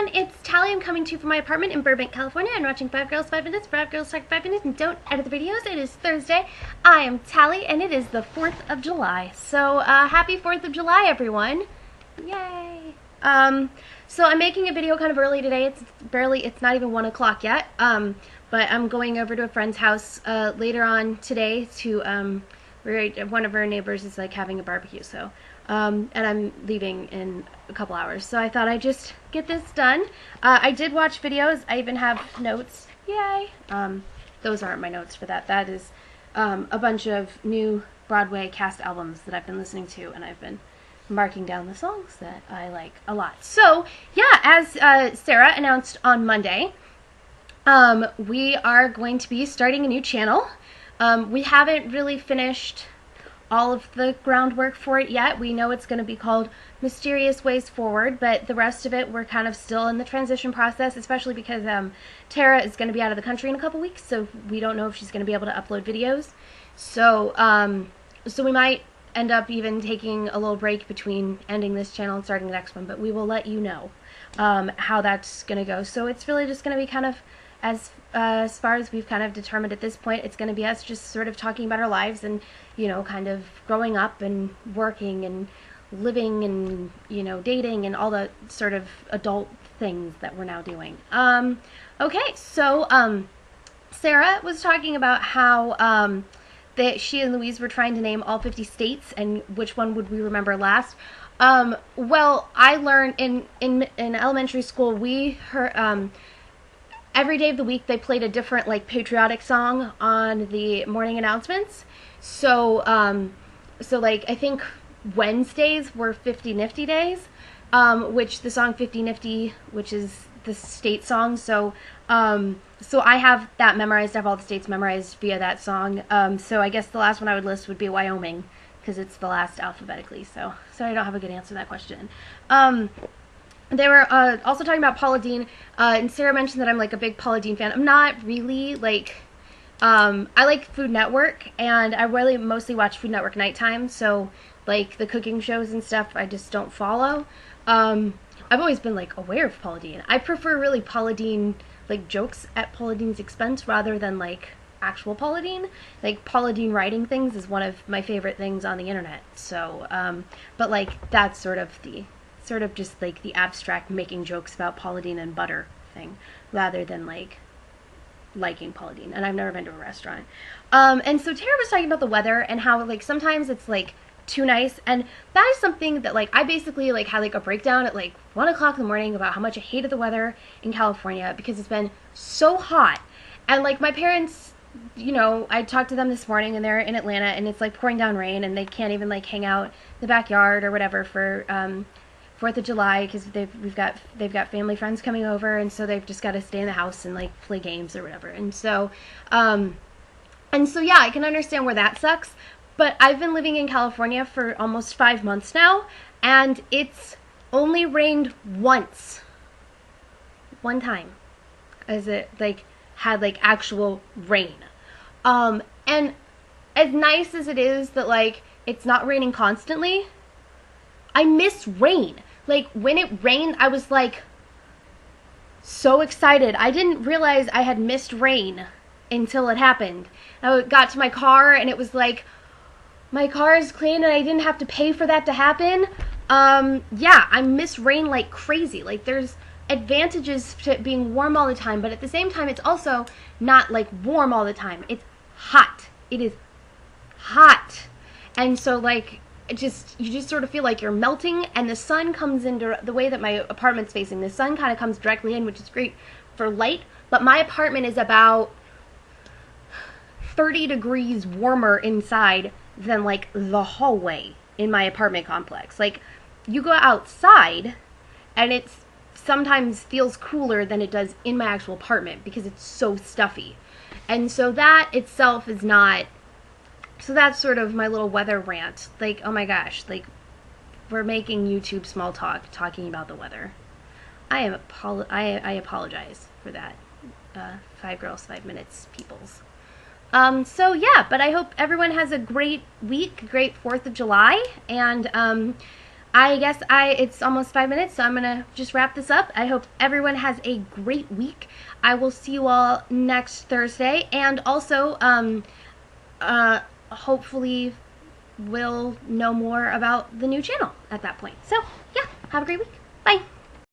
everyone, it's Tally. I'm coming to you from my apartment in Burbank, California, and watching 5 Girls 5 Minutes. 5 Girls Talk 5 Minutes and don't edit the videos. It is Thursday. I am Tally, and it is the 4th of July. So, happy 4th of July, everyone. Yay. So I'm making a video kind of early today. It's not even 1 o'clock yet. But I'm going over to a friend's house, later on today to, one of our neighbors is like having a barbecue, so, and I'm leaving in a couple hours, so I thought I'd just get this done. I did watch videos. I even have notes. Yay! Those aren't my notes for that. That is a bunch of new Broadway cast albums that I've been listening to, and I've been marking down the songs that I like a lot. So, yeah, as Sarah announced on Monday, we are going to be starting a new channel. We haven't really finished all of the groundwork for it yet. We know it's going to be called Mysterious Ways Forward, but the rest of it we're kind of still in the transition process, especially because Tara is going to be out of the country in a couple weeks, so we don't know if she's going to be able to upload videos. So, so we might end up even taking a little break between ending this channel and starting the next one, but we will let you know how that's going to go. So it's really just going to be kind of as far as we've kind of determined at this point, it's going to be us just sort of talking about our lives and, you know, kind of growing up and working and living and, you know, dating and all the sort of adult things that we're now doing. Okay, so Sarah was talking about how that she and Louise were trying to name all 50 states and which one would we remember last. Well, I learned in elementary school, we heard every day of the week they played a different like patriotic song on the morning announcements. So so like I think Wednesdays were 50 Nifty days, which the song 50 Nifty, which is the state song. So so I have that memorized. I have all the states memorized via that song. So I guess the last one I would list would be Wyoming because it's the last alphabetically. So I don't have a good answer to that question. They were also talking about Paula Deen, and Sarah mentioned that I'm like a big Paula Deen fan. I'm not really, like, I like Food Network, and I really mostly watch Food Network nighttime, so, like, the cooking shows and stuff I just don't follow. I've always been, like, aware of Paula Deen. I prefer really Paula Deen, like, jokes at Paula Deen's expense rather than, like, actual Paula Deen. Like, Paula Deen writing things is one of my favorite things on the internet, so, but, like, that's sort of just like the abstract making jokes about Paula Deen and butter thing rather than like liking Paula Deen. And I've never been to a restaurant. And so Tara was talking about the weather and how like sometimes it's like too nice, and that is something that like I basically like had like a breakdown at like 1 o'clock in the morning about how much I hated the weather in California because it's been so hot. And like my parents, you know, I talked to them this morning and they're in Atlanta and it's like pouring down rain and they can't even like hang out in the backyard or whatever for 4th of July because they've got family friends coming over, and so they've just got to stay in the house and like play games or whatever. And so yeah, I can understand where that sucks. But I've been living in California for almost 5 months now, and it's only rained once. One time, as it like had like actual rain. And as nice as it is that like it's not raining constantly, I miss rain. Like, when it rained, I was, like, so excited. I didn't realize I had missed rain until it happened. I got to my car, and it was like, my car is clean, and I didn't have to pay for that to happen. Yeah, I miss rain like crazy. Like, there's advantages to it being warm all the time, but at the same time, it's also not, like, warm all the time. It's hot. It is hot. And so, like, you just sort of feel like you're melting, and the sun comes into the way that my apartment's facing. The sun kind of comes directly in, which is great for light, but my apartment is about 30 degrees warmer inside than like the hallway in my apartment complex. Like, you go outside and it sometimes feels cooler than it does in my actual apartment because it's so stuffy. And so that itself is not. So that's sort of my little weather rant. Like, oh my gosh, like, we're making YouTube small talk, talking about the weather. I apologize for that. 5 Girls, 5 Minutes, peoples. So yeah, but I hope everyone has a great week, great 4th of July, and I guess it's almost 5 minutes, so I'm gonna just wrap this up. I hope everyone has a great week. I will see you all next Thursday, and also hopefully we'll know more about the new channel at that point. So yeah, have a great week. Bye.